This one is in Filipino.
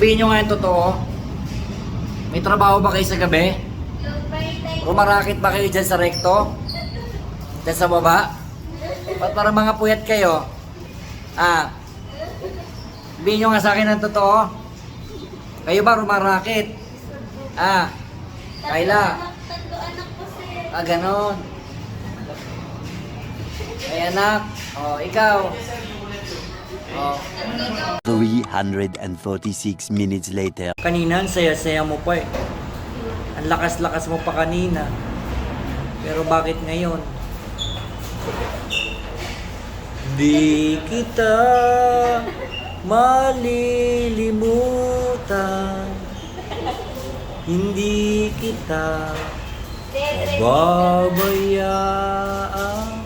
Sabihin nyo nga yung totoo. May trabaho ba kayo sa gabi? Rumarakit ba kayo dyan sa rekto? Dyan sa baba? Ba't parang mga puyat kayo? Sabihin nyo nga sa akin ang totoo. Kayo ba rumarakit? Kayla. Ganon. Ay anak. Ikaw. 346 minutes later. Kanina, ang saya-saya mo pa eh. Ang lakas-lakas mo pa kanina. Pero bakit ngayon? Di kita malilimutan. Hindi kita pababayaan.